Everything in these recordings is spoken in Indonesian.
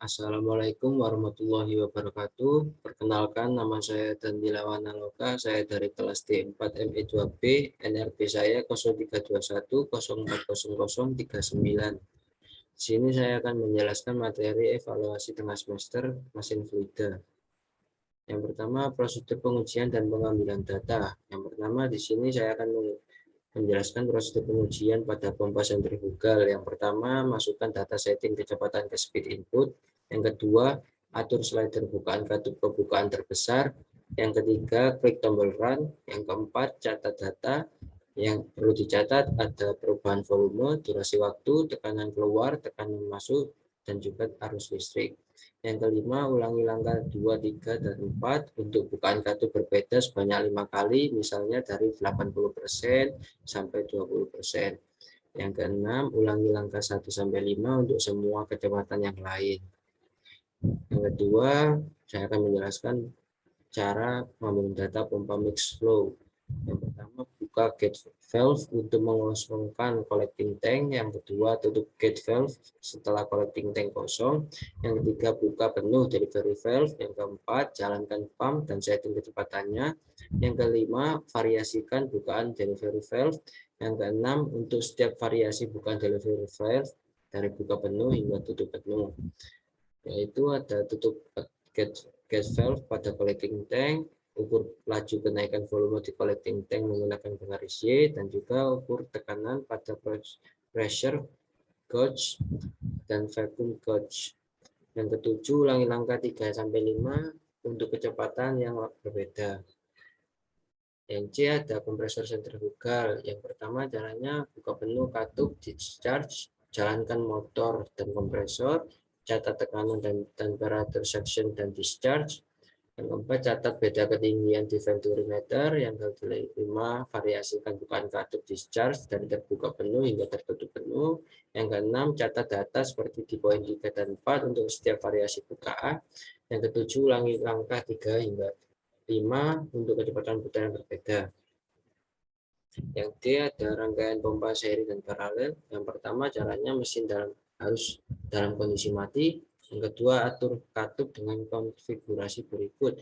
Assalamualaikum warahmatullahi wabarakatuh. Perkenalkan, nama saya Dandilawan Naloka. Saya dari kelas D4 ME2B. NRP saya 0321040039. Di sini saya akan menjelaskan materi evaluasi tengah semester mesin fluida. Yang pertama, prosedur pengujian dan pengambilan data. Yang pertama, di sini saya akan menjelaskan prosedur pengujian pada pompa sentrifugal. Yang pertama, masukkan data setting kecepatan ke speed input. Yang kedua, atur slider bukaan katup ke bukaan terbesar. Yang ketiga, klik tombol run. Yang keempat, catat data. Yang perlu dicatat ada perubahan volume, durasi waktu, tekanan keluar, tekanan masuk, dan juga arus listrik. Yang kelima, ulangi langkah 2, 3, dan 4 untuk bukaan katup berbeda sebanyak 5 kali, misalnya dari 80% sampai 20%. Yang keenam, ulangi langkah 1 sampai 5 untuk semua kecepatan yang lain. Yang kedua, saya akan menjelaskan cara mengambil data pompa mix flow. Yang pertama, buka gate valve untuk mengosongkan collecting tank. Yang kedua, tutup gate valve setelah collecting tank kosong. Yang ketiga, buka penuh delivery valve. Yang keempat, jalankan pump dan setting kecepatannya. Yang kelima, variasikan bukaan delivery valve. Yang keenam, untuk setiap variasi bukaan delivery valve dari buka penuh hingga tutup penuh, yaitu ada tutup gate valve pada collecting tank, ukur laju kenaikan volume di collecting tank menggunakan penggaris Y, dan juga ukur tekanan pada pressure gauge dan vacuum gauge. Yang ketujuh, ulangi langkah 3 sampai 5 untuk kecepatan yang berbeda. Yang C ada kompresor sentrifugal. Yang pertama, caranya buka penuh katup, discharge, jalankan motor dan kompresor, catat tekanan dan temperatur suction dan discharge. Yang keempat, catat beda ketinggian di venturimeter. Yang kelima, variasikan bukaan katup discharge dari terbuka penuh hingga tertutup penuh. Yang keenam, catat data seperti di poin 3 dan 4 untuk setiap variasi bukaan. Yang ketujuh, ulangi langkah 3 hingga 5 untuk kecepatan putaran berbeda. Yang D ada rangkaian pompa seri dan paralel. Yang pertama, caranya mesin harus dalam kondisi mati. Yang kedua, atur katup dengan konfigurasi berikut,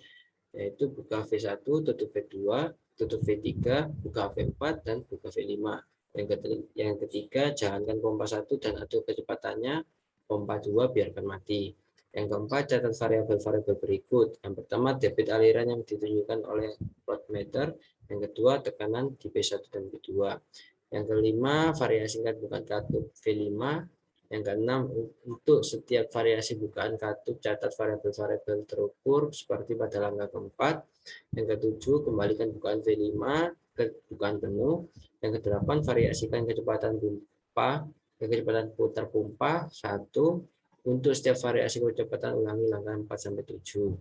yaitu buka V1, tutup V2, tutup V3, buka V4, dan buka V5. Yang ketiga, jalankan pompa 1 dan atur kecepatannya. Pompa 2 biarkan mati. Yang keempat, catat variabel-variabel berikut. Yang pertama, debit aliran yang ditunjukkan oleh voltmeter. Yang kedua, tekanan di P1 dan P2. Yang kelima, variasikan bukaan katup V5. Yang keenam, untuk setiap variasi bukaan katup, catat variabel-variabel terukur seperti pada langkah keempat. Yang ketujuh, kembalikan bukaan V5 ke bukaan penuh. Yang kedelapan, variasikan kecepatan pompa ke kecepatan putar pompa 1. Untuk setiap variasi kecepatan, ulangi langkah 4 sampai 7.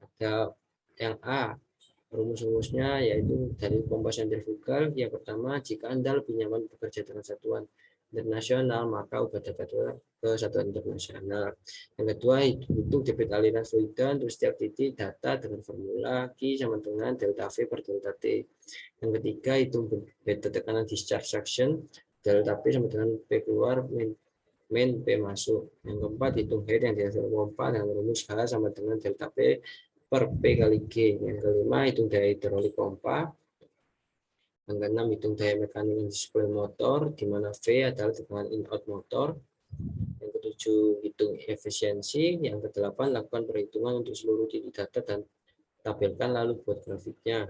Ada yang A, rumus-rumusnya yaitu dari pompa sentrifugal. Yang pertama, jika Anda lebih nyaman bekerja dengan satuan internasional, maka ubah data ke satuan internasional. Yang kedua, hitung debit aliran fluida untuk setiap titik data dengan formula Q sama dengan delta V per delta T. Yang ketiga, hitung beta tekanan discharge suction, delta P sama dengan P keluar min P masuk. Yang keempat, hitung head yang dihasilkan pompa dengan rumus H sama dengan delta P per P kali G. Yang kelima, hitung daya hidrolik pompa. Yang keenam, hitung daya mekanik display motor, di mana V adalah tekanan in-out motor. Yang ketujuh, hitung efisiensi. Yang kedelapan, lakukan perhitungan untuk seluruh titik data dan tabelkan lalu buat grafiknya.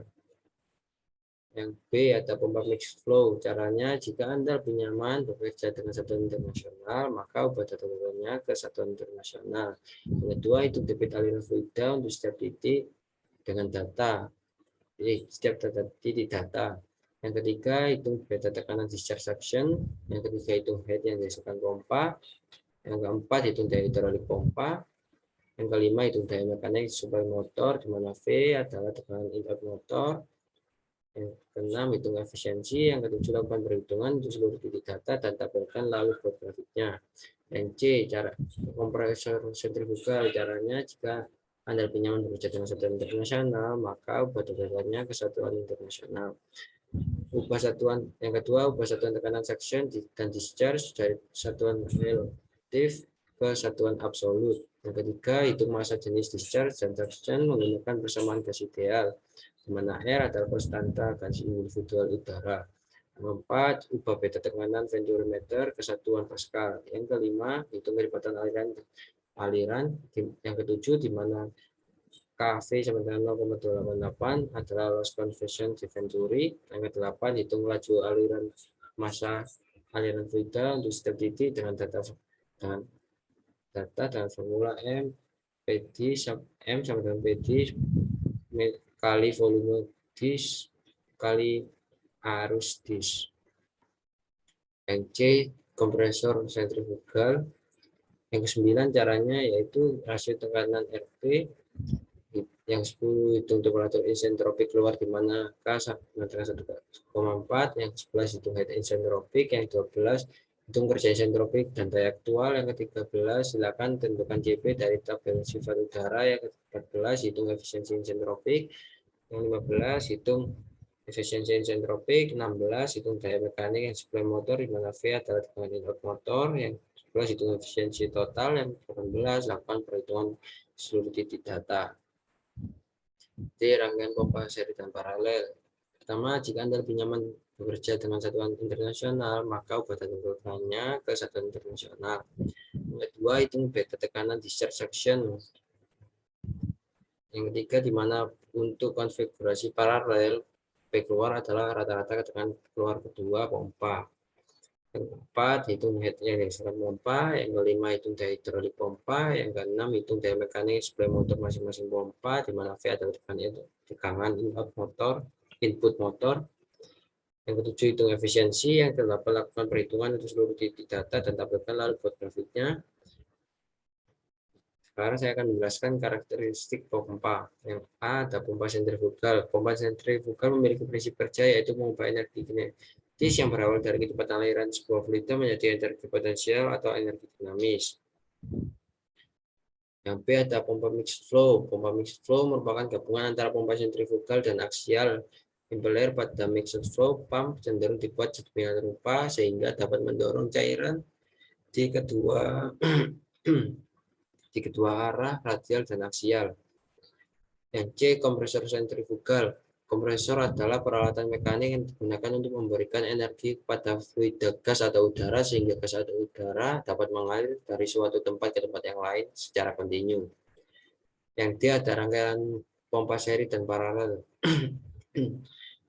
Yang B ada pompa mixed flow. Caranya, jika Anda lebih nyaman bekerja dengan satuan internasional, maka ubah data datanya ke satuan internasional. Yang kedua, hitung debit aliran fluida untuk setiap titik dengan data. Jadi, setiap titik data. Yang ketiga, hitung beta tekanan discharge suction. Yang ketiga, hitung head yang dihasilkan pompa. Yang keempat, hitung daya hidrolik pompa. Yang kelima, hitung daya mekanik supply motor, di mana V adalah tekanan in-out motor. Yang keenam, hitung efisiensi. Yang ketujuh, lakukan perhitungan untuk seluruh titik data dan tabelkan lalu buat grafiknya. Yang C, cara kompresor sentrifugal. Caranya, jika Anda lebih nyaman bekerja dengan satuan internasional, maka ubah datanya ke satuan internasional. Ubah satuan yang kedua, ubah satuan tekanan suction dan discharge dari satuan relatif ke satuan absolut. Yang ketiga, hitung massa jenis discharge dan suction menggunakan persamaan gas ideal, di mana R adalah konstanta gas individual udara. Yang keempat, ubah beta tekanan venturimeter ke satuan Pascal. Yang kelima, hitung kecepatan aliran. Yang ketujuh, di mana KV sama dengan 0,288 adalah loss conversion di Venturi. Yang kedelapan, hitung laju aliran massa aliran fluida untuk setiap titik dengan data dan formula M PD M sama dengan PD kali volume dis kali arus dis. Yang C, kompresor sentrifugal. Yang ke-9 caranya yaitu rasio tekanan RP. Yang 10, hitung temperatur isentropik keluar di mana K sama dengan 1,4. Yang 11, hitung head isentropik. Yang 12, hitung kerja isentropik dan daya aktual. Yang ke-13, silakan tentukan JP dari tabel sifat udara. Yang ke-14, hitung efisiensi isentropik. Yang 15, hitung efisiensi isentropik. 16, hitung daya mekanik yang suplai motor di mana V adalah tekanan input motor. Yang 11, hitung efisiensi total. Yang 18, lakukan perhitungan seluruh titik data. D, rangkaian pompa seri dan paralel. Pertama, jika Anda lebih nyaman bekerja dengan satuan internasional, maka ubah tentukannya ke satuan internasional. Yang kedua, hitung beta tekanan discharge section. Yang ketiga, di mana untuk konfigurasi paralel, P keluar adalah rata-rata tekanan keluar kedua pompa. Yang keempat, hitung head yang dihasilkan pompa. Yang kelima, hitung daya hidrolik pompa. Yang keenam, hitung daya mekanik suplai motor masing-masing pompa, di mana V adalah tekanan input motor. Yang ketujuh, hitung efisiensi. Yang kedelapan, lakukan perhitungan untuk seluruh titik data dan tampilkan lalu buat grafiknya. Sekarang saya akan menjelaskan karakteristik pompa. Yang A, ada pompa sentrifugal. Pompa sentrifugal memiliki prinsip kerja yaitu mengubah energi kinetis yang berawal dari kecepatan aliran sebuah fluida menjadi energi potensial atau energi dinamis. Yang B, ada pompa mixed flow. Pompa mixed flow merupakan gabungan antara pompa sentrifugal dan aksial. Impeller pada mixed flow pump cenderung dibuat sedemikian rupa sehingga dapat mendorong cairan di kedua arah, radial dan aksial. Yang C, kompresor sentrifugal. Kompresor adalah peralatan mekanik yang digunakan untuk memberikan energi kepada fluida gas atau udara sehingga gas atau udara dapat mengalir dari suatu tempat ke tempat yang lain secara kontinu. Yang D, ada rangkaian pompa seri dan paralel.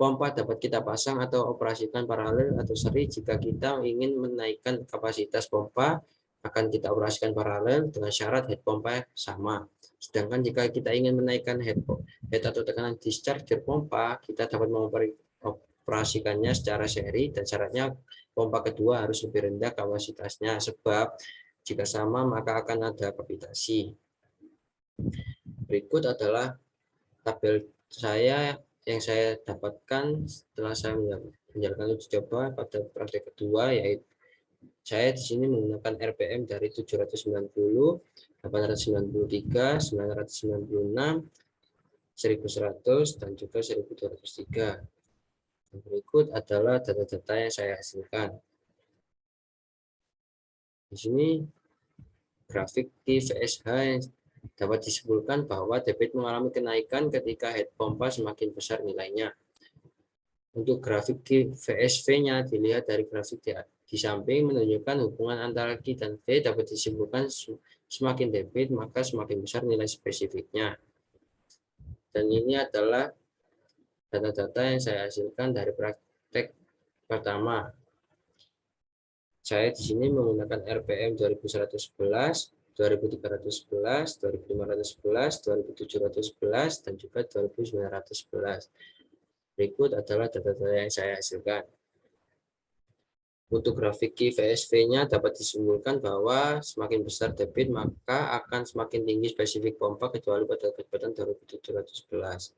Pompa dapat kita pasang atau operasikan paralel atau seri. Jika kita ingin menaikkan kapasitas pompa, akan kita operasikan paralel dengan syarat head pompa sama. Sedangkan jika kita ingin menaikkan head atau tekanan discharge dari pompa, kita dapat mengoperasikannya secara seri dan syaratnya pompa kedua harus lebih rendah kapasitasnya sebab jika sama maka akan ada kapitasi. Berikut adalah tabel yang saya dapatkan setelah saya menjalankan uji coba pada praktek kedua, yaitu saya di sini menggunakan RPM dari 790, 893, 996, 1100, dan juga 1203. Berikut adalah data-data yang saya hasilkan. Di sini grafik TVSH yang dapat disimpulkan bahwa debit mengalami kenaikan ketika head pompa semakin besar nilainya. Untuk grafik VSV-nya dilihat dari grafik di samping menunjukkan hubungan antara Q dan V dapat disimpulkan semakin debit maka semakin besar nilai spesifiknya. Dan ini adalah data-data yang saya hasilkan dari praktek pertama. Saya di sini menggunakan RPM 2111, 2311, 2511, 2711, dan juga 2911. Berikut adalah data-data yang saya hasilkan. Untuk grafik VSV-nya dapat disimpulkan bahwa semakin besar debit maka akan semakin tinggi spesifik pompa kecuali pada kecepatan 2711.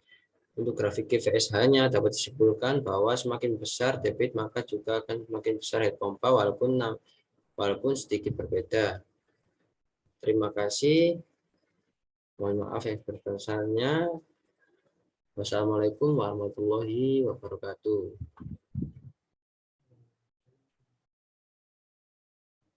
Untuk grafik VSH-nya dapat disimpulkan bahwa semakin besar debit maka juga akan semakin besar head pompa walaupun sedikit berbeda. Terima kasih. Mohon maaf yang sebesar-besarnya. Wassalamualaikum warahmatullahi wabarakatuh.